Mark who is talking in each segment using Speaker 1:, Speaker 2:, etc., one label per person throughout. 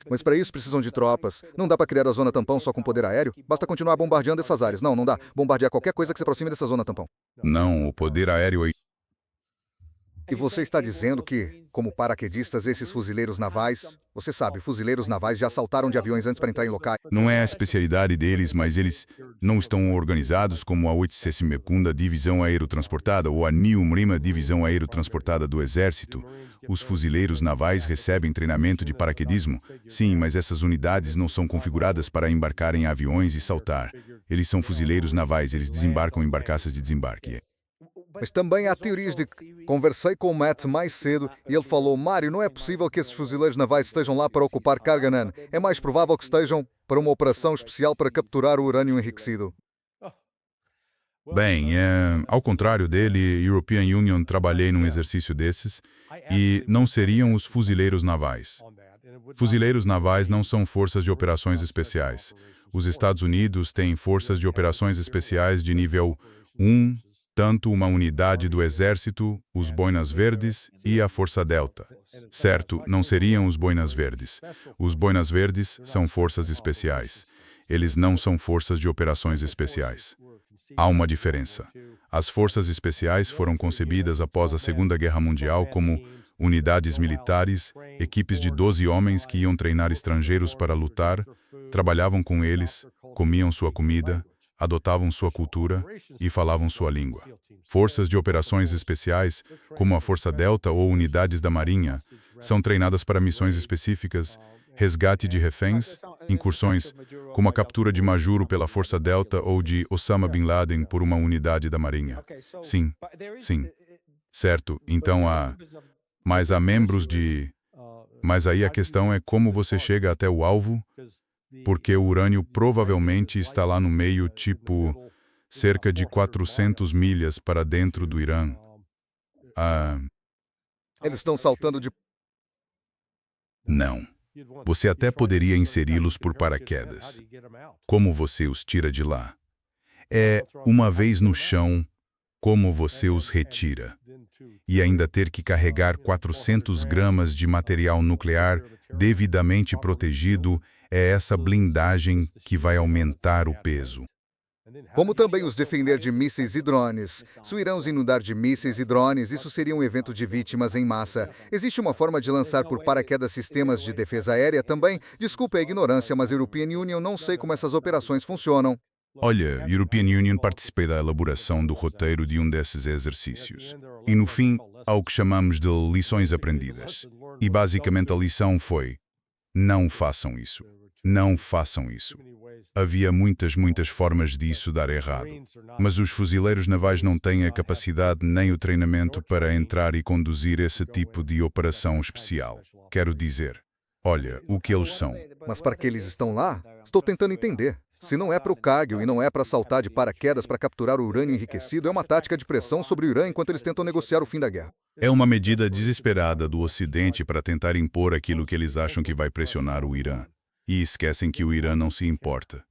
Speaker 1: Mas para isso precisam de tropas. Não dá para criar a zona tampão só com poder aéreo. Basta continuar bombardeando essas áreas. Não, não dá. Bombardear qualquer coisa que se aproxime dessa zona tampão.
Speaker 2: Não, o poder aéreo é...
Speaker 1: E você está dizendo que, como paraquedistas, esses fuzileiros navais... Você sabe, fuzileiros navais já saltaram de aviões antes para entrar em locais.
Speaker 2: Não é a especialidade deles, mas eles não estão organizados como a 82ª Divisão Aerotransportada ou a 9ª Divisão Aerotransportada do Exército. Os fuzileiros navais recebem treinamento de paraquedismo. Sim, mas essas unidades não são configuradas para embarcar em aviões e saltar. Eles são fuzileiros navais, eles desembarcam em barcaças de desembarque.
Speaker 1: Mas também há teorias de... Conversei com o Matt mais cedo e ele falou: Mário, não é possível que esses fuzileiros navais estejam lá para ocupar carga NAN. É mais provável que estejam para uma operação especial para capturar o urânio enriquecido.
Speaker 2: Bem, ao contrário dele, European Union trabalhei num exercício desses e não seriam os fuzileiros navais. Fuzileiros navais não são forças de operações especiais. Os Estados Unidos têm forças de operações especiais de nível 1, tanto uma unidade do Exército, os Boinas Verdes e a Força Delta. Certo, não seriam os Boinas Verdes. Os Boinas Verdes são forças especiais. Eles não são forças de operações especiais. Há uma diferença. As forças especiais foram concebidas após a Segunda Guerra Mundial como unidades militares, equipes de 12 homens que iam treinar estrangeiros para lutar, trabalhavam com eles, comiam sua comida, adotavam sua cultura e falavam sua língua. Forças de operações especiais, como a Força Delta ou unidades da Marinha, são treinadas para missões específicas, resgate de reféns, incursões, como a captura de Majuro pela Força Delta ou de Osama Bin Laden por uma unidade da Marinha. Sim, sim. Certo, então mas há membros de... Mas aí a questão é como você chega até o alvo, porque o urânio provavelmente está lá no meio, tipo, cerca de 400 milhas para dentro do Irã.
Speaker 1: Eles estão saltando de...
Speaker 2: Não. Você até poderia inseri-los por paraquedas. Como você os tira de lá? Uma vez no chão, como você os retira? E ainda ter que carregar 400 gramas de material nuclear devidamente protegido, é essa blindagem que vai aumentar o peso.
Speaker 1: Como também os defender de mísseis e drones. Se o Irã os inundar de mísseis e drones, isso seria um evento de vítimas em massa. Existe uma forma de lançar por paraquedas sistemas de defesa aérea também? Desculpe a ignorância, mas a European Union não sei como essas operações funcionam.
Speaker 2: Olha, European Union participei da elaboração do roteiro de um desses exercícios. E no fim, há o que chamamos de lições aprendidas. E basicamente a lição foi: não façam isso. Não façam isso. Havia muitas formas disso dar errado. Mas os fuzileiros navais não têm a capacidade nem o treinamento para entrar e conduzir esse tipo de operação especial. Quero dizer, olha, o que eles são.
Speaker 1: Mas para que eles estão lá? Estou tentando entender. Se não é para o Cargill e não é para saltar de paraquedas para capturar o urânio enriquecido, é uma tática de pressão sobre o Irã enquanto eles tentam negociar o fim da guerra.
Speaker 2: É uma medida desesperada do Ocidente para tentar impor aquilo que eles acham que vai pressionar o Irã. E esquecem que o Irã não se importa.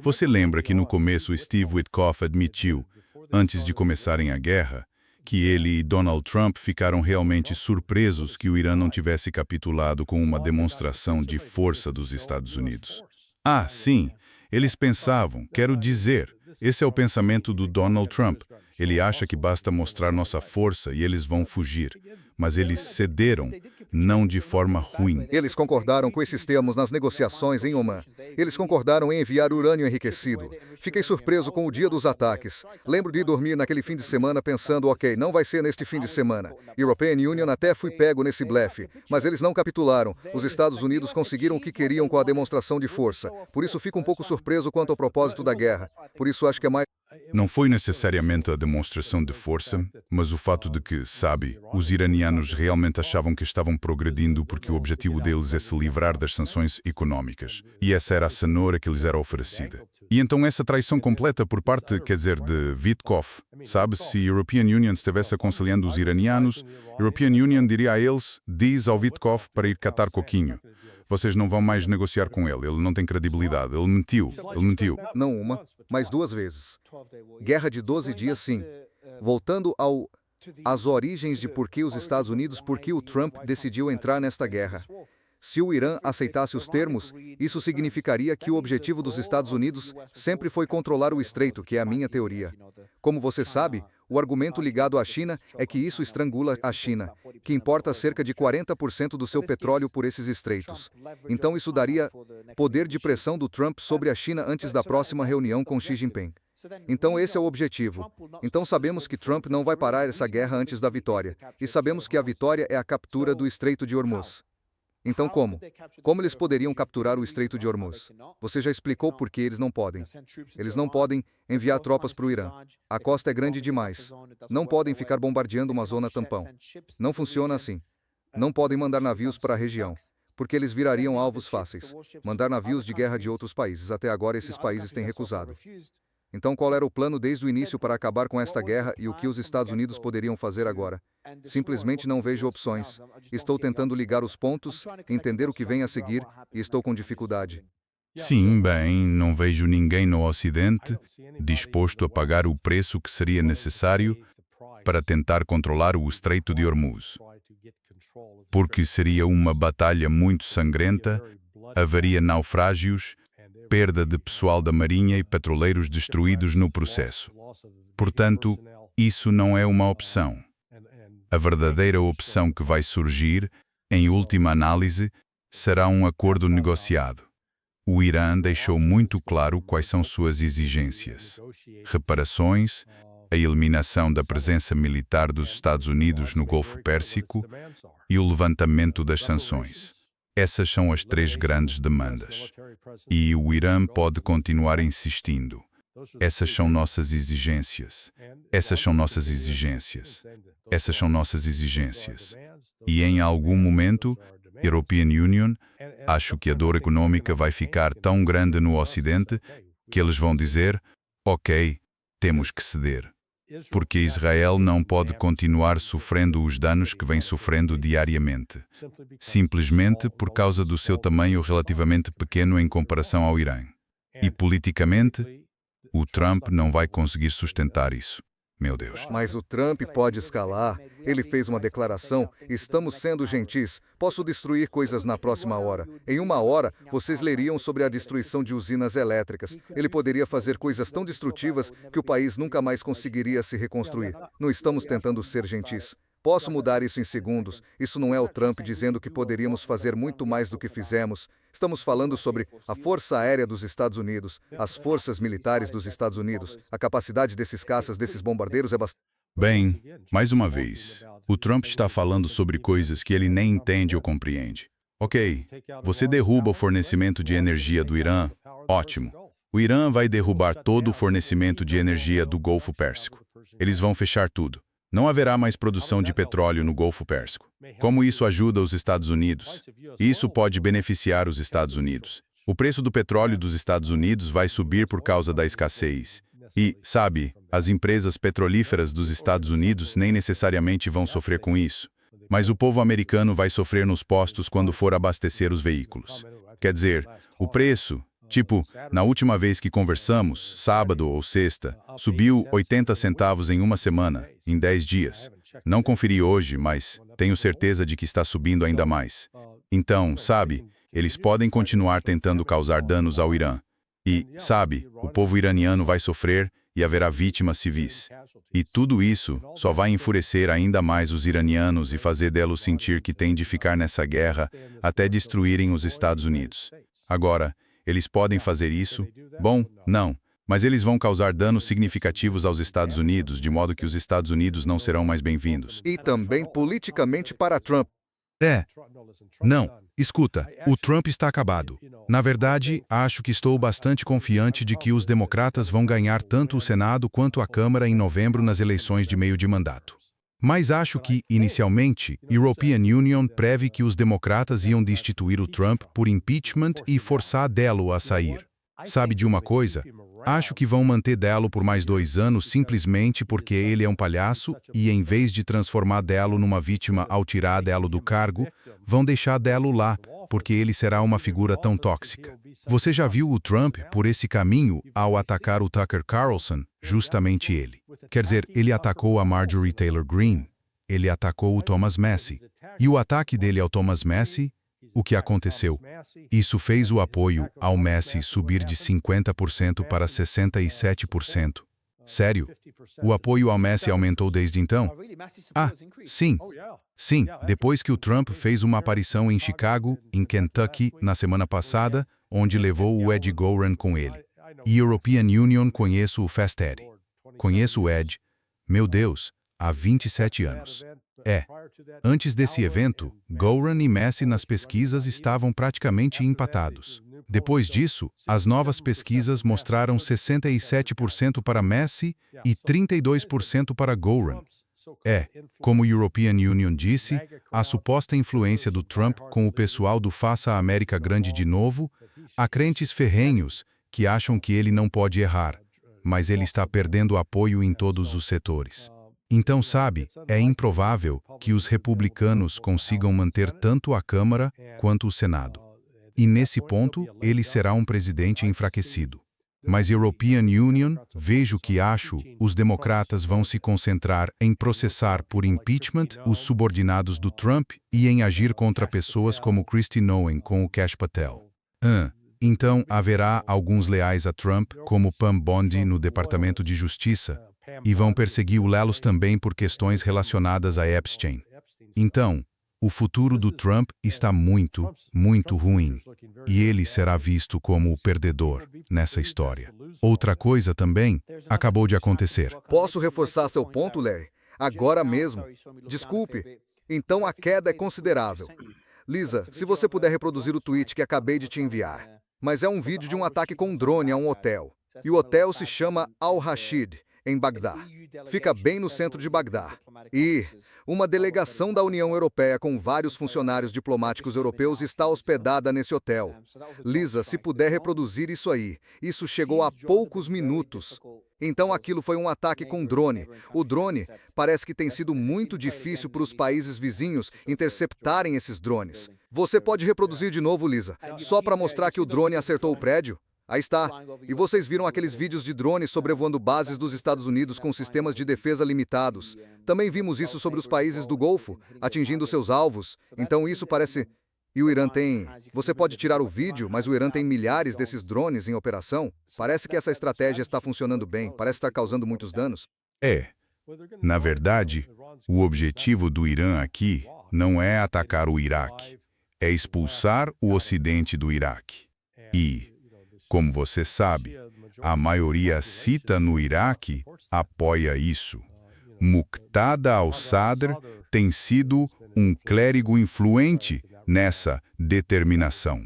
Speaker 2: Você lembra que no começo Steve Witkoff admitiu, antes de começarem a guerra, que ele e Donald Trump ficaram realmente surpresos que o Irã não tivesse capitulado com uma demonstração de força dos Estados Unidos. Ah, sim, eles pensavam, quero dizer, esse é o pensamento do Donald Trump. Ele acha que basta mostrar nossa força e eles vão fugir. Mas eles cederam, não de forma ruim.
Speaker 1: Eles concordaram com esses termos nas negociações em Oman. Eles concordaram em enviar urânio enriquecido. Fiquei surpreso com o dia dos ataques. Lembro de dormir naquele fim de semana pensando, ok, não vai ser neste fim de semana. European Union até fui pego nesse blefe, mas eles não capitularam. Os Estados Unidos conseguiram o que queriam com a demonstração de força. Por isso fico um pouco surpreso quanto ao propósito da guerra. Por isso acho que é mais...
Speaker 2: Não foi necessariamente a demonstração de força, mas o fato de que, sabe, os iranianos realmente achavam que estavam progredindo porque o objetivo deles é se livrar das sanções econômicas. E essa era a cenoura que lhes era oferecida. E então essa traição completa por parte, quer dizer, de Witkoff, sabe, se a European Union estivesse aconselhando os iranianos, a European Union diria a eles, diz ao Witkoff para ir catar coquinho. Vocês não vão mais negociar com ele não tem credibilidade, ele mentiu.
Speaker 1: Não uma, mas 2 vezes. Guerra de 12 dias, sim. Voltando às origens de por que os Estados Unidos, por que o Trump decidiu entrar nesta guerra. Se o Irã aceitasse os termos, isso significaria que o objetivo dos Estados Unidos sempre foi controlar o estreito, que é a minha teoria. Como você sabe, o argumento ligado à China é que isso estrangula a China, que importa cerca de 40% do seu petróleo por esses estreitos. Então isso daria poder de pressão do Trump sobre a China antes da próxima reunião com Xi Jinping. Então esse é o objetivo. Então sabemos que Trump não vai parar essa guerra antes da vitória. E sabemos que a vitória é a captura do Estreito de Hormuz. Então como? Como eles poderiam capturar o Estreito de Hormuz? Você já explicou por que eles não podem. Eles não podem enviar tropas para o Irã. A costa é grande demais. Não podem ficar bombardeando uma zona tampão. Não funciona assim. Não podem mandar navios para a região, porque eles virariam alvos fáceis. Mandar navios de guerra de outros países. Até agora esses países têm recusado. Então qual era o plano desde o início para acabar com esta guerra e o que os Estados Unidos poderiam fazer agora? Simplesmente não vejo opções. Estou tentando ligar os pontos, entender o que vem a seguir, e estou com dificuldade.
Speaker 2: Sim, bem, não vejo ninguém no Ocidente disposto a pagar o preço que seria necessário para tentar controlar o Estreito de Hormuz. Porque seria uma batalha muito sangrenta, haveria naufrágios, perda de pessoal da marinha e petroleiros destruídos no processo. Portanto, isso não é uma opção. A verdadeira opção que vai surgir, em última análise, será um acordo negociado. O Irã deixou muito claro quais são suas exigências: reparações, a eliminação da presença militar dos Estados Unidos no Golfo Pérsico e o levantamento das sanções. Essas são as três grandes demandas. E o Irã pode continuar insistindo. Essas são nossas exigências. Essas são nossas exigências. Essas são nossas exigências. E em algum momento, European Union, acho que a dor econômica vai ficar tão grande no Ocidente que eles vão dizer: ok, temos que ceder. Porque Israel não pode continuar sofrendo os danos que vem sofrendo diariamente, simplesmente por causa do seu tamanho relativamente pequeno em comparação ao Irã. E politicamente, o Trump não vai conseguir sustentar isso. Meu Deus.
Speaker 1: Mas o Trump pode escalar. Ele fez uma declaração: estamos sendo gentis. Posso destruir coisas na próxima hora. Em uma hora, vocês leriam sobre a destruição de usinas elétricas. Ele poderia fazer coisas tão destrutivas que o país nunca mais conseguiria se reconstruir. Não estamos tentando ser gentis. Posso mudar isso em segundos. Isso não é o Trump dizendo que poderíamos fazer muito mais do que fizemos. Estamos falando sobre a Força Aérea dos Estados Unidos, as forças militares dos Estados Unidos. A capacidade desses caças, desses bombardeiros é bastante...
Speaker 2: Bem, mais uma vez, o Trump está falando sobre coisas que ele nem entende ou compreende. Ok, você derruba o fornecimento de energia do Irã, ótimo. O Irã vai derrubar todo o fornecimento de energia do Golfo Pérsico. Eles vão fechar tudo. Não haverá mais produção de petróleo no Golfo Pérsico. Como isso ajuda os Estados Unidos? Isso pode beneficiar os Estados Unidos. O preço do petróleo dos Estados Unidos vai subir por causa da escassez. E, sabe, as empresas petrolíferas dos Estados Unidos nem necessariamente vão sofrer com isso. Mas o povo americano vai sofrer nos postos quando for abastecer os veículos. Quer dizer, o preço... Tipo, na última vez que conversamos, sábado ou sexta, subiu 80 centavos em uma semana, em 10 dias. Não conferi hoje, mas tenho certeza de que está subindo ainda mais. Então, sabe, eles podem continuar tentando causar danos ao Irã. E, sabe, o povo iraniano vai sofrer e haverá vítimas civis. E tudo isso só vai enfurecer ainda mais os iranianos e fazer deles sentir que têm de ficar nessa guerra até destruírem os Estados Unidos. Agora, eles podem fazer isso? Bom, não. Mas eles vão causar danos significativos aos Estados Unidos, de modo que os Estados Unidos não serão mais bem-vindos.
Speaker 1: E também politicamente para Trump.
Speaker 3: Não, escuta, o Trump está acabado. Na verdade, acho que estou bastante confiante de que os democratas vão ganhar tanto o Senado quanto a Câmara em novembro nas eleições de meio de mandato. Mas acho que, inicialmente, European Union preve que os democratas iam destituir o Trump por impeachment e forçar Delo a sair. Sabe de uma coisa? Acho que vão manter Delo por mais 2 anos simplesmente porque ele é um palhaço e, em vez de transformar Delo numa vítima ao tirar Delo do cargo, vão deixar Delo lá, porque ele será uma figura tão tóxica. Você já viu o Trump por esse caminho ao atacar o Tucker Carlson? Justamente ele. Quer dizer, ele atacou a Marjorie Taylor Greene. Ele atacou o Thomas Massie. E o ataque dele ao Thomas Massie o que aconteceu. Isso fez o apoio ao Messi subir de 50% para 67%. Sério? O apoio ao Messi aumentou desde então? Ah, sim. Sim, depois que o Trump fez uma aparição em Chicago, em Kentucky, na semana passada, onde levou o Ed Goren com ele. E European Union conheço o Fast Ed. Conheço o Ed, meu Deus, há 27 anos. Antes desse evento, Goren e Messi nas pesquisas estavam praticamente empatados. Depois disso, as novas pesquisas mostraram 67% para Messi e 32% para Goren. Como o European Union disse, a suposta influência do Trump com o pessoal do Faça a América Grande de Novo, há crentes ferrenhos que acham que ele não pode errar, mas ele está perdendo apoio em todos os setores. Então, sabe, é improvável que os republicanos consigam manter tanto a Câmara quanto o Senado. E nesse ponto, ele será um presidente enfraquecido. Mas European Union, vejo que acho, os democratas vão se concentrar em processar por impeachment os subordinados do Trump e em agir contra pessoas como Kristi Noem com o Kash Patel. Então, haverá alguns leais a Trump, como Pam Bondi no Departamento de Justiça, e vão perseguir o Lelos também por questões relacionadas a Epstein. Então, o futuro do Trump está muito, muito ruim, e ele será visto como o perdedor nessa história. Outra coisa também acabou de acontecer.
Speaker 1: Posso reforçar seu ponto, Larry? Agora mesmo. Desculpe. Então a queda é considerável. Lisa, se você puder reproduzir o tweet que acabei de te enviar. Mas é um vídeo de um ataque com um drone a um hotel. E o hotel se chama Al-Rashid, em Bagdá. Fica bem no centro de Bagdá. E uma delegação da União Europeia com vários funcionários diplomáticos europeus está hospedada nesse hotel. Lisa, se puder reproduzir isso aí. Isso chegou há poucos minutos. Então aquilo foi um ataque com drone. O drone parece que tem sido muito difícil para os países vizinhos interceptarem esses drones. Você pode reproduzir de novo, Lisa, só para mostrar que o drone acertou o prédio? Aí está. E vocês viram aqueles vídeos de drones sobrevoando bases dos Estados Unidos com sistemas de defesa limitados. Também vimos isso sobre os países do Golfo, atingindo seus alvos. Então isso parece... E o Irã tem... Você pode tirar o vídeo, mas o Irã tem milhares desses drones em operação. Parece que essa estratégia está funcionando bem, parece estar causando muitos danos.
Speaker 2: Na verdade, o objetivo do Irã aqui não é atacar o Iraque, é expulsar o Ocidente do Iraque. E, como você sabe, a maioria cita no Iraque apoia isso. Muqtada al-Sadr tem sido um clérigo influente nessa determinação.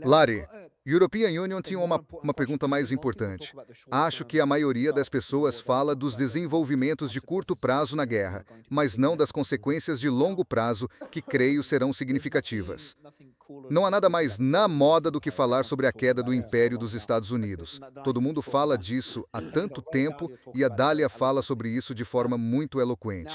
Speaker 1: Larry, European Union tinha uma pergunta mais importante. Acho que a maioria das pessoas fala dos desenvolvimentos de curto prazo na guerra, mas não das consequências de longo prazo que creio serão significativas. Não há nada mais na moda do que falar sobre a queda do Império dos Estados Unidos. Todo mundo fala disso há tanto tempo e a Dália fala sobre isso de forma muito eloquente.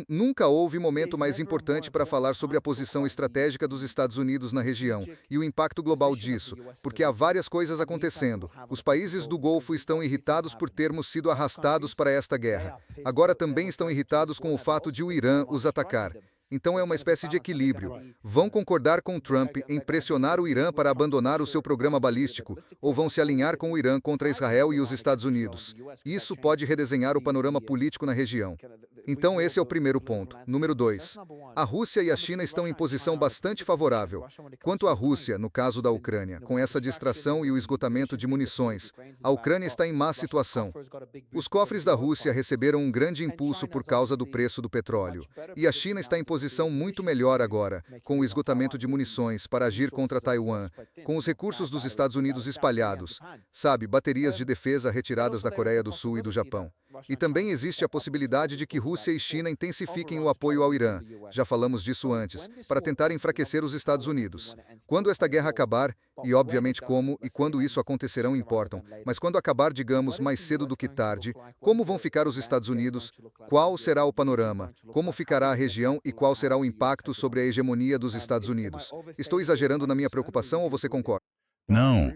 Speaker 1: Nunca houve momento mais importante para falar sobre a posição estratégica dos Estados Unidos na região e o impacto global disso, porque há várias coisas acontecendo. Os países do Golfo estão irritados por termos sido arrastados para esta guerra. Agora também estão irritados com o fato de o Irã os atacar. Então é uma espécie de equilíbrio. Vão concordar com Trump em pressionar o Irã para abandonar o seu programa balístico, ou vão se alinhar com o Irã contra Israel e os Estados Unidos. Isso pode redesenhar o panorama político na região. Então esse é o primeiro ponto. Número 2. A Rússia e a China estão em posição bastante favorável. Quanto à Rússia, no caso da Ucrânia, com essa distração e o esgotamento de munições, a Ucrânia está em má situação. Os cofres da Rússia receberam um grande impulso por causa do preço do petróleo. E a China está em posição muito melhor agora, com o esgotamento de munições, para agir contra Taiwan, com os recursos dos Estados Unidos espalhados, sabe, baterias de defesa retiradas da Coreia do Sul e do Japão. E também existe a possibilidade de que Rússia e China intensifiquem o apoio ao Irã, já falamos disso antes, para tentar enfraquecer os Estados Unidos. Quando esta guerra acabar, e obviamente como e quando isso acontecerão importam, mas quando acabar, digamos, mais cedo do que tarde, como vão ficar os Estados Unidos? Qual será o panorama? Como ficará a região e qual será o impacto sobre a hegemonia dos Estados Unidos? Estou exagerando na minha preocupação ou você concorda?
Speaker 2: Não,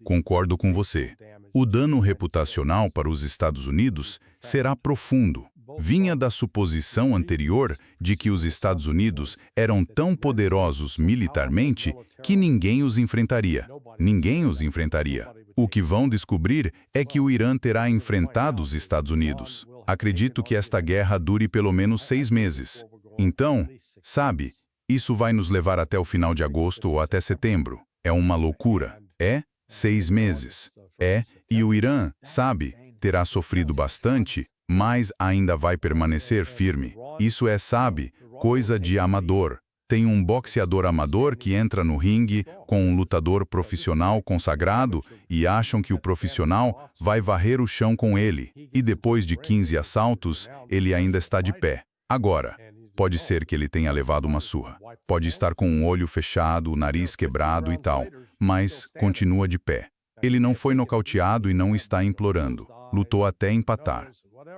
Speaker 2: concordo com você. O dano reputacional para os Estados Unidos será profundo. vinha da suposição anterior de que os Estados Unidos eram tão poderosos militarmente que ninguém os enfrentaria. Ninguém os enfrentaria. O que vão descobrir é que o Irã terá enfrentado os Estados Unidos. Acredito que esta guerra dure pelo menos 6 meses. Então, sabe, isso vai nos levar até o final de agosto ou até setembro. É uma loucura. 6 meses. E o Irã, sabe, terá sofrido bastante, mas ainda vai permanecer firme. Isso sabe, coisa de amador. Tem um boxeador amador que entra no ringue com um lutador profissional consagrado e acham que o profissional vai varrer o chão com ele. E depois de 15 assaltos, ele ainda está de pé. Agora, pode ser que ele tenha levado uma surra. Pode estar com um olho fechado, o nariz quebrado e tal, mas continua de pé. Ele não foi nocauteado e não está implorando. Lutou até empatar.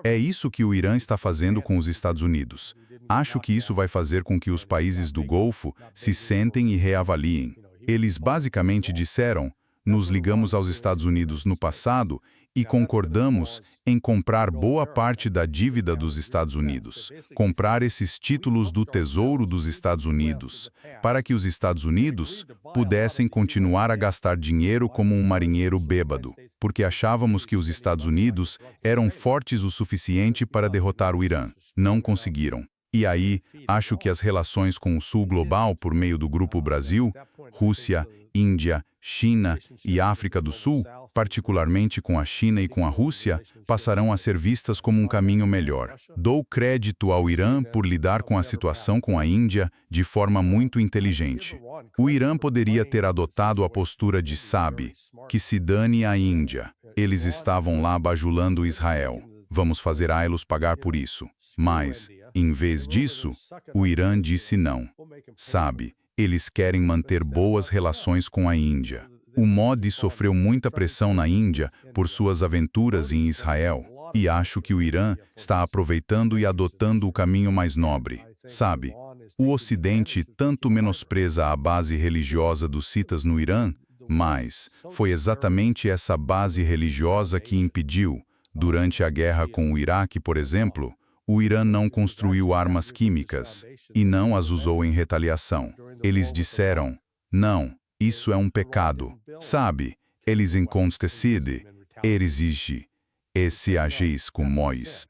Speaker 2: É isso que o Irã está fazendo com os Estados Unidos. Acho que isso vai fazer com que os países do Golfo se sentem e reavaliem. Eles basicamente disseram, nos ligamos aos Estados Unidos no passado e concordamos em comprar boa parte da dívida dos Estados Unidos, comprar esses títulos do Tesouro dos Estados Unidos, para que os Estados Unidos pudessem continuar a gastar dinheiro como um marinheiro bêbado, porque achávamos que os Estados Unidos eram fortes o suficiente para derrotar o Irã. Não conseguiram. E aí, acho que as relações com o Sul Global por meio do Grupo Brasil, Rússia, Índia, China e África do Sul, particularmente com a China e com a Rússia, passarão a ser vistas como um caminho melhor. Dou crédito ao Irã por lidar com a situação com a Índia de forma muito inteligente. O Irã poderia ter adotado a postura de sabe, que se dane a Índia. Eles estavam lá bajulando Israel. Vamos fazer eles pagar por isso. Mas, em vez disso, o Irã disse não. Sabe, eles querem manter boas relações com a Índia. O Modi sofreu muita pressão na Índia por suas aventuras em Israel, e acho que o Irã está aproveitando e adotando o caminho mais nobre. Sabe, o Ocidente tanto menospreza a base religiosa dos citas no Irã, mas foi exatamente essa base religiosa que impediu, durante a guerra com o Iraque, por exemplo, o Irã não construiu armas químicas e não as usou em retaliação. Eles disseram, não, isso é um pecado. Sabe, eles incontested, exige, esse agis com Mois.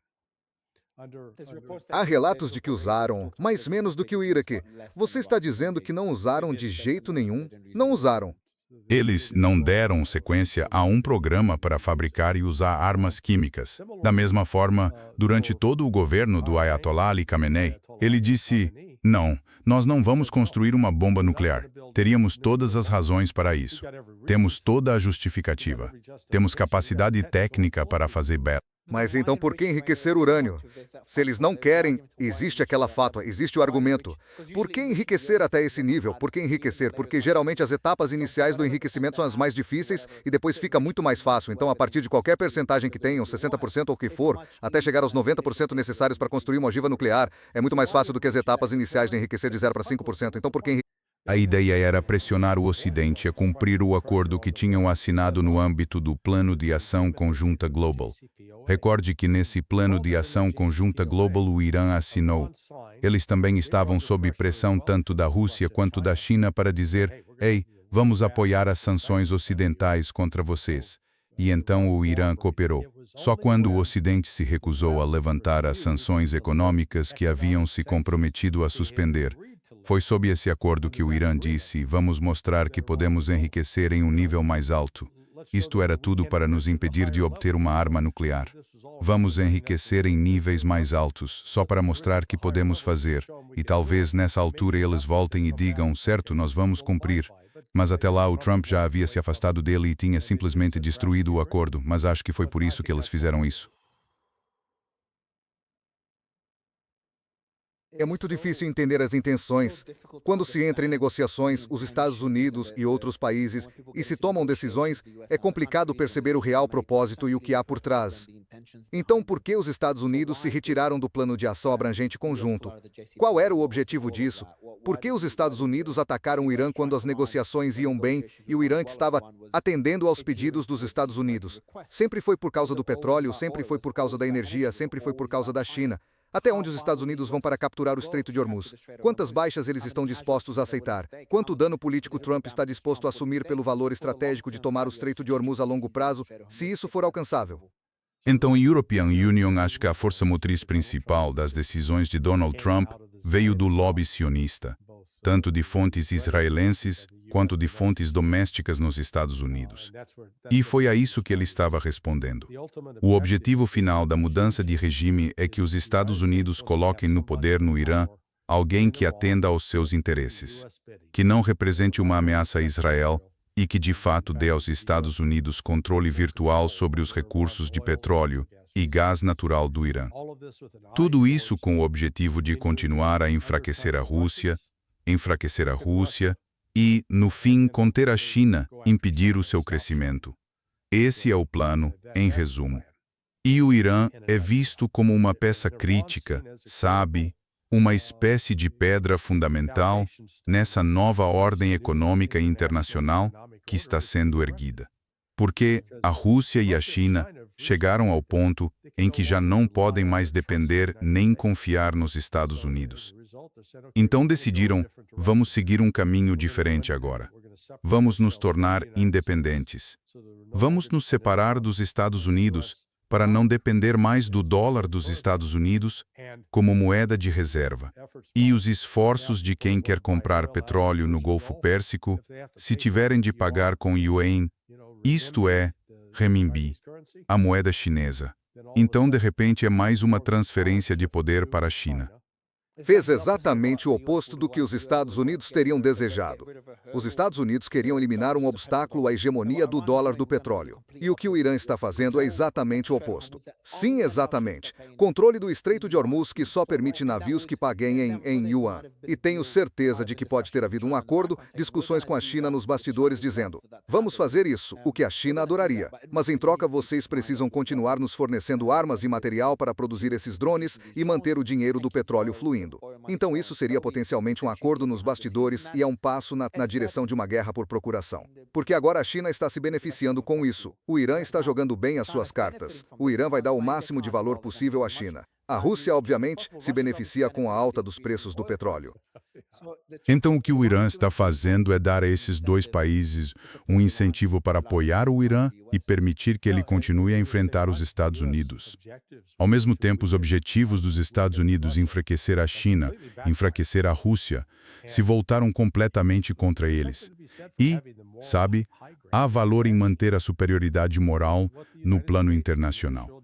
Speaker 1: Há relatos de que usaram, mas menos do que o Iraque. Você está dizendo que não usaram de jeito nenhum? Não usaram.
Speaker 2: Eles não deram sequência a um programa para fabricar e usar armas químicas. Da mesma forma, durante todo o governo do Ayatollah Ali Khamenei, ele disse, não, nós não vamos construir uma bomba nuclear. Teríamos todas as razões para isso. Temos toda a justificativa. Temos capacidade técnica para fazer bela.
Speaker 1: Mas então por que enriquecer urânio? Se eles não querem, existe aquela fátua, existe o argumento. Por que enriquecer até esse nível? Por que enriquecer? Porque geralmente as etapas iniciais do enriquecimento são as mais difíceis e depois fica muito mais fácil. Então, a partir de qualquer percentagem que tenham, 60% ou o que for, até chegar aos 90% necessários para construir uma ogiva nuclear, é muito mais fácil do que as etapas iniciais de enriquecer de 0 para 5%. Então, por que
Speaker 2: A ideia era pressionar o Ocidente a cumprir o acordo que tinham assinado no âmbito do Plano de Ação Conjunta Global. Recorde que nesse Plano de Ação Conjunta Global o Irã assinou. Eles também estavam sob pressão tanto da Rússia quanto da China para dizer, ei, vamos apoiar as sanções ocidentais contra vocês. E então o Irã cooperou. Só quando o Ocidente se recusou a levantar as sanções econômicas que haviam se comprometido a suspender, foi sob esse acordo que o Irã disse, vamos mostrar que podemos enriquecer em um nível mais alto. Isto era tudo para nos impedir de obter uma arma nuclear. Vamos enriquecer em níveis mais altos, só para mostrar que podemos fazer. E talvez nessa altura eles voltem e digam, certo, nós vamos cumprir. Mas até lá o Trump já havia se afastado dele e tinha simplesmente destruído o acordo, mas acho que foi por isso que eles fizeram isso.
Speaker 1: É muito difícil entender as intenções. Quando se entra em negociações, os Estados Unidos e outros países, e se tomam decisões, é complicado perceber o real propósito e o que há por trás. Então, por que os Estados Unidos se retiraram do plano de ação abrangente conjunto? Qual era o objetivo disso? Por que os Estados Unidos atacaram o Irã quando as negociações iam bem e o Irã estava atendendo aos pedidos dos Estados Unidos? Sempre foi por causa do petróleo, sempre foi por causa da energia, sempre foi por causa da China. Até onde os Estados Unidos vão para capturar o Estreito de Hormuz? Quantas baixas eles estão dispostos a aceitar? Quanto dano político Trump está disposto a assumir pelo valor estratégico de tomar o Estreito de Hormuz a longo prazo, se isso for alcançável?
Speaker 2: Então, a European Union acha que a força motriz principal das decisões de Donald Trump veio do lobby sionista, tanto de fontes israelenses quanto de fontes domésticas nos Estados Unidos. E foi a isso que ele estava respondendo. O objetivo final da mudança de regime é que os Estados Unidos coloquem no poder no Irã alguém que atenda aos seus interesses, que não represente uma ameaça a Israel e que de fato dê aos Estados Unidos controle virtual sobre os recursos de petróleo e gás natural do Irã. Tudo isso com o objetivo de continuar a enfraquecer a Rússia e, no fim, conter a China, impedir o seu crescimento. Esse é o plano, em resumo. E o Irã é visto como uma peça crítica, sabe, uma espécie de pedra fundamental nessa nova ordem econômica internacional que está sendo erguida. Porque a Rússia e a China chegaram ao ponto em que já não podem mais depender nem confiar nos Estados Unidos. Então decidiram, vamos seguir um caminho diferente agora. Vamos nos tornar independentes. Vamos nos separar dos Estados Unidos para não depender mais do dólar dos Estados Unidos como moeda de reserva. E os esforços de quem quer comprar petróleo no Golfo Pérsico, se tiverem de pagar com yuan, isto é, renminbi, a moeda chinesa. Então, de repente, é mais uma transferência de poder para a China.
Speaker 1: Fez exatamente o oposto do que os Estados Unidos teriam desejado. Os Estados Unidos queriam eliminar um obstáculo à hegemonia do dólar do petróleo. E o que o Irã está fazendo é exatamente o oposto. Sim, exatamente. Controle do Estreito de Hormuz que só permite navios que paguem em yuan. E tenho certeza de que pode ter havido um acordo, discussões com a China nos bastidores dizendo: vamos fazer isso, o que a China adoraria. Mas em troca vocês precisam continuar nos fornecendo armas e material para produzir esses drones e manter o dinheiro do petróleo fluindo. Então isso seria potencialmente um acordo nos bastidores e é um passo na direção de uma guerra por procuração. Porque agora a China está se beneficiando com isso. O Irã está jogando bem as suas cartas. O Irã vai dar o máximo de valor possível à China. A Rússia, obviamente, se beneficia com a alta dos preços do petróleo.
Speaker 2: Então, o que o Irã está fazendo é dar a esses dois países um incentivo para apoiar o Irã e permitir que ele continue a enfrentar os Estados Unidos. Ao mesmo tempo, os objetivos dos Estados Unidos enfraquecer a China, enfraquecer a Rússia, se voltaram completamente contra eles. E, sabe, há valor em manter a superioridade moral no plano internacional.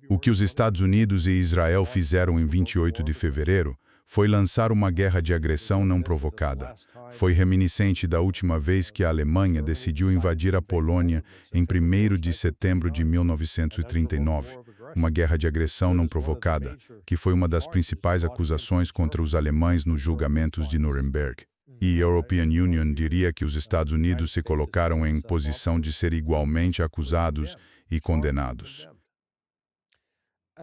Speaker 2: O que os Estados Unidos e Israel fizeram em 28 de fevereiro foi lançar uma guerra de agressão não provocada. Foi reminiscente da última vez que a Alemanha decidiu invadir a Polônia em 1º de setembro de 1939. Uma guerra de agressão não provocada, que foi uma das principais acusações contra os alemães nos julgamentos de Nuremberg. E a European Union diria que os Estados Unidos se colocaram em posição de ser igualmente acusados e condenados.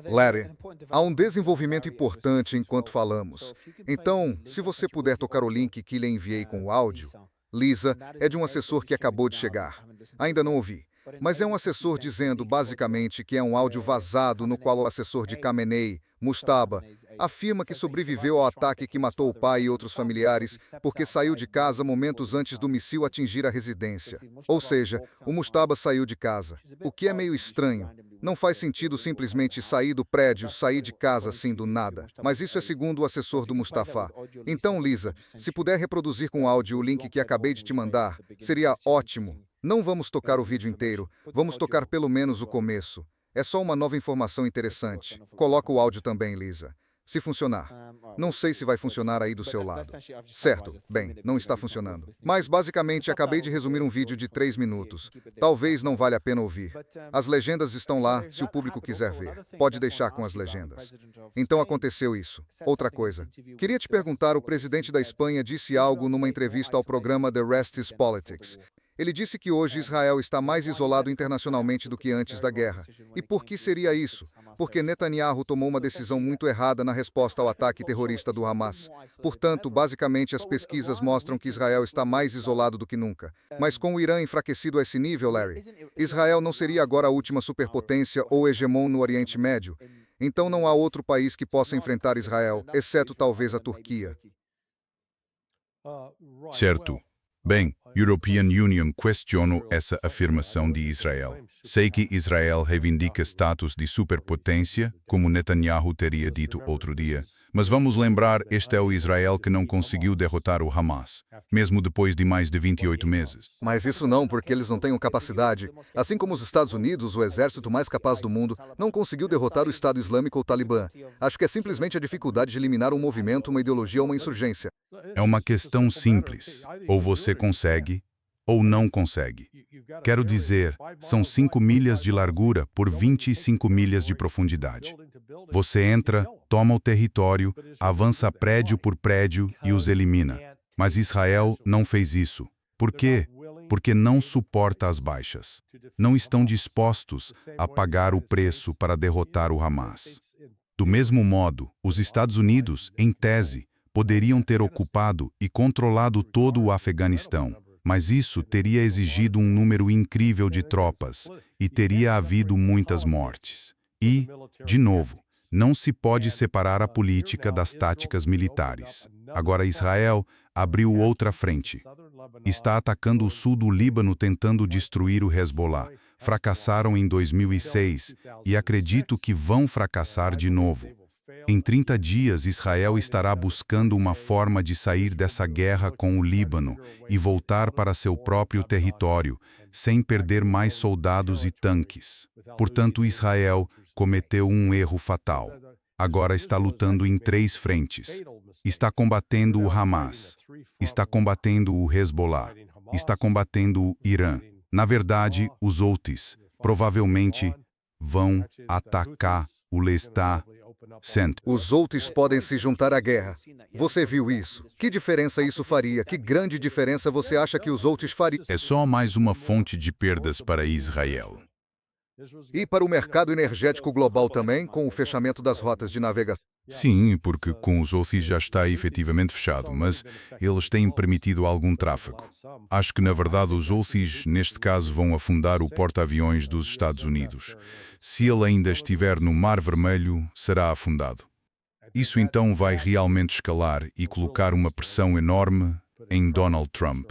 Speaker 1: Larry, há um desenvolvimento importante enquanto falamos. Então, se você puder tocar o link que lhe enviei com o áudio. Lisa, é de um assessor que acabou de chegar. Ainda não ouvi. Mas é um assessor dizendo, basicamente, que é um áudio vazado no qual o assessor de Khamenei, Mujtaba, afirma que sobreviveu ao ataque que matou o pai e outros familiares porque saiu de casa momentos antes do míssil atingir a residência. Ou seja, o Mujtaba saiu de casa. O que é meio estranho. Não faz sentido simplesmente sair do prédio, sair de casa assim do nada. Mas isso é segundo o assessor do Mustafa. Então, Lisa, se puder reproduzir com áudio o link que acabei de te mandar, seria ótimo. Não vamos tocar o vídeo inteiro, vamos tocar pelo menos o começo. É só uma nova informação interessante. Coloca o áudio também, Lisa. Se funcionar. Não sei se vai funcionar aí do seu lado. Certo, bem, não está funcionando. Mas, basicamente, acabei de resumir um vídeo de 3 minutos. Talvez não valha a pena ouvir. As legendas estão lá, se o público quiser ver. Pode deixar com as legendas. Então aconteceu isso. Outra coisa. Queria te perguntar, o presidente da Espanha disse algo numa entrevista ao programa The Rest is Politics. Ele disse que hoje Israel está mais isolado internacionalmente do que antes da guerra. E por que seria isso? Porque Netanyahu tomou uma decisão muito errada na resposta ao ataque terrorista do Hamas. Portanto, basicamente, as pesquisas mostram que Israel está mais isolado do que nunca. Mas com o Irã enfraquecido a esse nível, Larry, Israel não seria agora a última superpotência ou hegemon no Oriente Médio. Então não há outro país que possa enfrentar Israel, exceto talvez a Turquia.
Speaker 2: Certo. Bem, European Union questiono essa afirmação de Israel. Sei que Israel reivindica status de superpotência, como Netanyahu teria dito outro dia. Mas vamos lembrar, este é o Israel que não conseguiu derrotar o Hamas, mesmo depois de mais de 28 meses.
Speaker 1: Mas isso não, porque eles não têm capacidade. Assim como os Estados Unidos, o exército mais capaz do mundo, não conseguiu derrotar o Estado Islâmico ou o Talibã. Acho que é simplesmente a dificuldade de eliminar um movimento, uma ideologia ou uma insurgência.
Speaker 2: É uma questão simples. Ou você consegue, ou não consegue. Quero dizer, são 5 milhas de largura por 25 milhas de profundidade. Você entra, toma o território, avança prédio por prédio e os elimina. Mas Israel não fez isso. Por quê? Porque não suporta as baixas. Não estão dispostos a pagar o preço para derrotar o Hamas. Do mesmo modo, os Estados Unidos, em tese, poderiam ter ocupado e controlado todo o Afeganistão, mas isso teria exigido um número incrível de tropas e teria havido muitas mortes. E, de novo, não se pode separar a política das táticas militares. Agora Israel abriu outra frente. Está atacando o sul do Líbano tentando destruir o Hezbollah. Fracassaram em 2006 e acredito que vão fracassar de novo. Em 30 dias, Israel estará buscando uma forma de sair dessa guerra com o Líbano e voltar para seu próprio território, sem perder mais soldados e tanques. Portanto, Israel cometeu um erro fatal. Agora está lutando em 3 frentes. Está combatendo o Hamas, está combatendo o Hezbollah, está combatendo o Irã. Na verdade, os Houthis provavelmente vão atacar o Lestat Center.
Speaker 1: Os Houthis podem se juntar à guerra. Você viu isso? Que diferença isso faria? Que grande diferença você acha que os Houthis fariam?
Speaker 2: É só mais uma fonte de perdas para Israel.
Speaker 1: E para o mercado energético global também, com o fechamento das rotas de navegação.
Speaker 2: Sim, porque com os Houthis já está efetivamente fechado, mas eles têm permitido algum tráfego. Acho que, na verdade, os Houthis, neste caso, vão afundar o porta-aviões dos Estados Unidos. Se ele ainda estiver no Mar Vermelho, será afundado. Isso então vai realmente escalar e colocar uma pressão enorme em Donald Trump.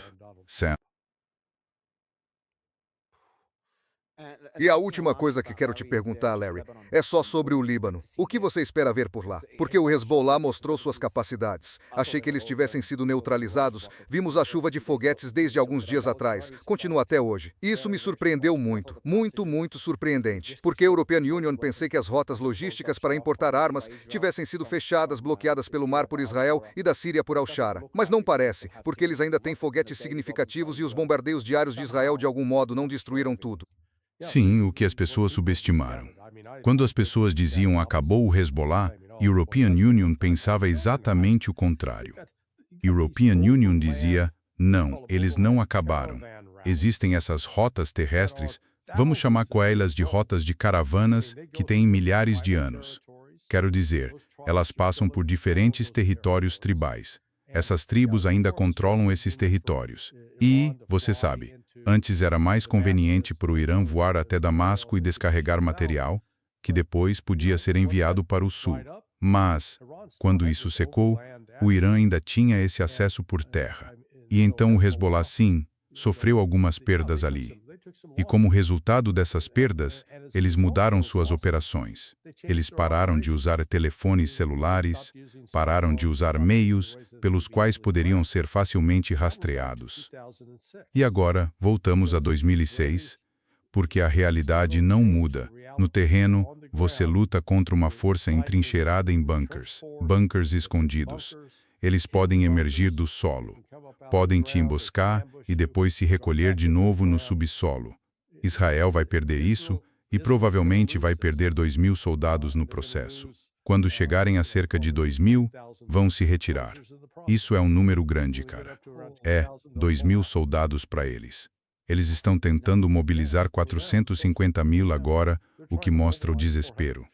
Speaker 1: E a última coisa que quero te perguntar, Larry, é só sobre o Líbano. O que você espera ver por lá? Porque o Hezbollah mostrou suas capacidades. Achei que eles tivessem sido neutralizados. Vimos a chuva de foguetes desde alguns dias atrás. Continua até hoje. Isso me surpreendeu muito. Muito, muito surpreendente. Porque a European Union pensei que as rotas logísticas para importar armas tivessem sido fechadas, bloqueadas pelo mar por Israel e da Síria por Al-Shara. Mas não parece, porque eles ainda têm foguetes significativos e os bombardeios diários de Israel de algum modo não destruíram tudo.
Speaker 2: Sim, o que as pessoas subestimaram. Quando as pessoas diziam acabou o Hezbollah, European Union pensava exatamente o contrário. European Union dizia, não, eles não acabaram. Existem essas rotas terrestres, vamos chamar elas de rotas de caravanas, que têm milhares de anos. Quero dizer, elas passam por diferentes territórios tribais. Essas tribos ainda controlam esses territórios. E, você sabe, antes era mais conveniente para o Irã voar até Damasco e descarregar material, que depois podia ser enviado para o sul. Mas, quando isso secou, o Irã ainda tinha esse acesso por terra. E então o Hezbollah, sim, sofreu algumas perdas ali. E como resultado dessas perdas, eles mudaram suas operações. Eles pararam de usar telefones celulares, pararam de usar meios pelos quais poderiam ser facilmente rastreados. E agora, voltamos a 2006, porque a realidade não muda. No terreno, você luta contra uma força entrincheirada em bunkers escondidos. Eles podem emergir do solo, podem te emboscar e depois se recolher de novo no subsolo. Israel vai perder isso e provavelmente vai perder 2.000 soldados no processo. Quando chegarem a cerca de 2.000, vão se retirar. Isso é um número grande, cara. É 2.000 soldados para eles. Eles estão tentando mobilizar 450 mil agora, o que mostra o desespero.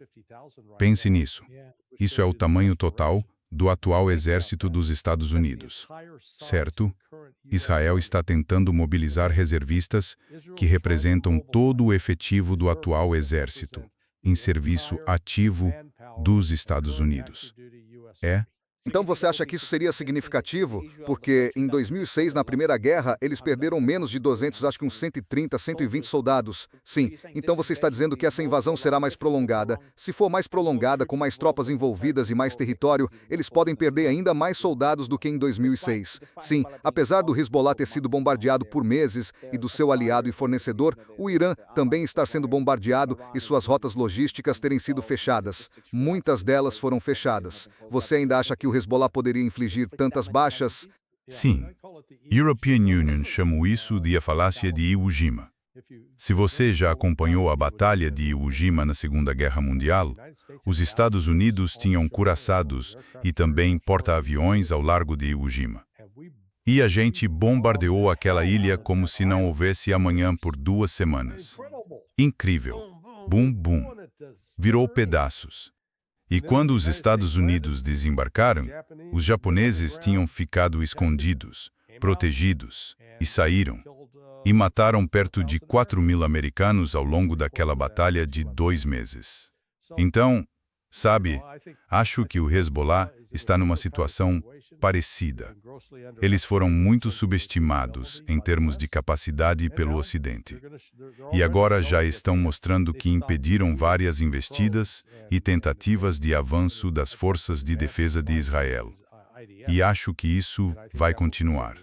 Speaker 2: Pense nisso. Isso é o tamanho total do atual exército dos Estados Unidos. Certo? Israel está tentando mobilizar reservistas que representam todo o efetivo do atual exército em serviço ativo dos Estados Unidos. É?
Speaker 1: Então você acha que isso seria significativo? Porque em 2006, na Primeira Guerra, eles perderam menos de 200, acho que uns 130, 120 soldados. Sim, então você está dizendo que essa invasão será mais prolongada. Se for mais prolongada, com mais tropas envolvidas e mais território, eles podem perder ainda mais soldados do que em 2006. Sim, apesar do Hezbollah ter sido bombardeado por meses e do seu aliado e fornecedor, o Irã também estar sendo bombardeado e suas rotas logísticas terem sido fechadas. Muitas delas foram fechadas. Você ainda acha que o Hezbollah poderia infligir tantas baixas?
Speaker 2: Sim. European Union chamou isso de a falácia de Iwo Jima. Se você já acompanhou a Batalha de Iwo Jima na Segunda Guerra Mundial, os Estados Unidos tinham curaçados e também porta-aviões ao largo de Iwo Jima. E a gente bombardeou aquela ilha como se não houvesse amanhã por 2 semanas. Incrível. Bum, bum. Virou pedaços. E quando os Estados Unidos desembarcaram, os japoneses tinham ficado escondidos, protegidos, e saíram. E mataram perto de 4.000 americanos ao longo daquela batalha de 2 meses. Então, sabe, acho que o Hezbollah está numa situação parecida. Eles foram muito subestimados em termos de capacidade pelo Ocidente. E agora já estão mostrando que impediram várias investidas e tentativas de avanço das forças de defesa de Israel. E acho que isso vai continuar.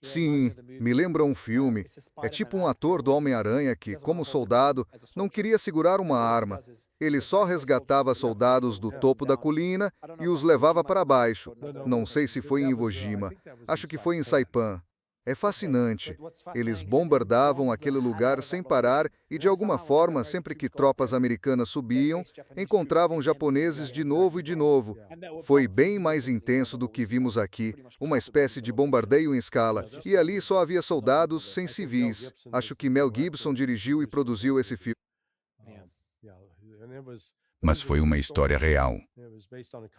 Speaker 1: Sim, me lembra um filme. É tipo um ator do Homem-Aranha que, como soldado, não queria segurar uma arma. Ele só resgatava soldados do topo da colina e os levava para baixo. Não sei se foi em Iwo Jima. Acho que foi em Saipan. É fascinante. Eles bombardavam aquele lugar sem parar e, de alguma forma, sempre que tropas americanas subiam, encontravam japoneses de novo e de novo. Foi bem mais intenso do que vimos aqui, uma espécie de bombardeio em escala, e ali só havia soldados sem civis. Acho que Mel Gibson dirigiu e produziu esse filme.
Speaker 2: Mas foi uma história real.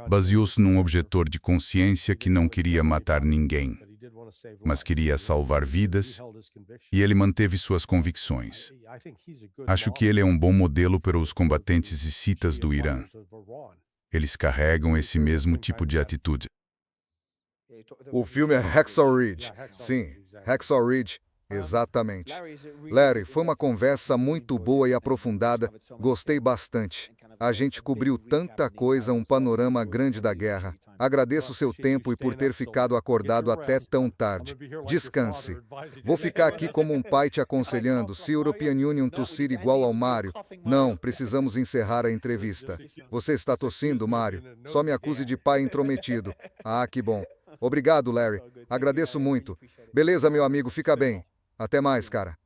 Speaker 2: Baseou-se num objetor de consciência que não queria matar ninguém, mas queria salvar vidas, e ele manteve suas convicções. Acho que ele é um bom modelo para os combatentes hicitas do Irã. Eles carregam esse mesmo tipo de atitude.
Speaker 1: O filme é Hacksaw Ridge. Sim, Hacksaw Ridge. Exatamente. Larry, foi uma conversa muito boa e aprofundada. Gostei bastante. A gente cobriu tanta coisa, um panorama grande da guerra. Agradeço o seu tempo e por ter ficado acordado até tão tarde. Descanse. Vou ficar aqui como um pai te aconselhando, se European Union tossir igual ao Mário. Não, precisamos encerrar a entrevista. Você está tossindo, Mário? Só me acuse de pai intrometido. Ah, que bom. Obrigado, Larry. Agradeço muito. Beleza, meu amigo, fica bem. Até mais, cara.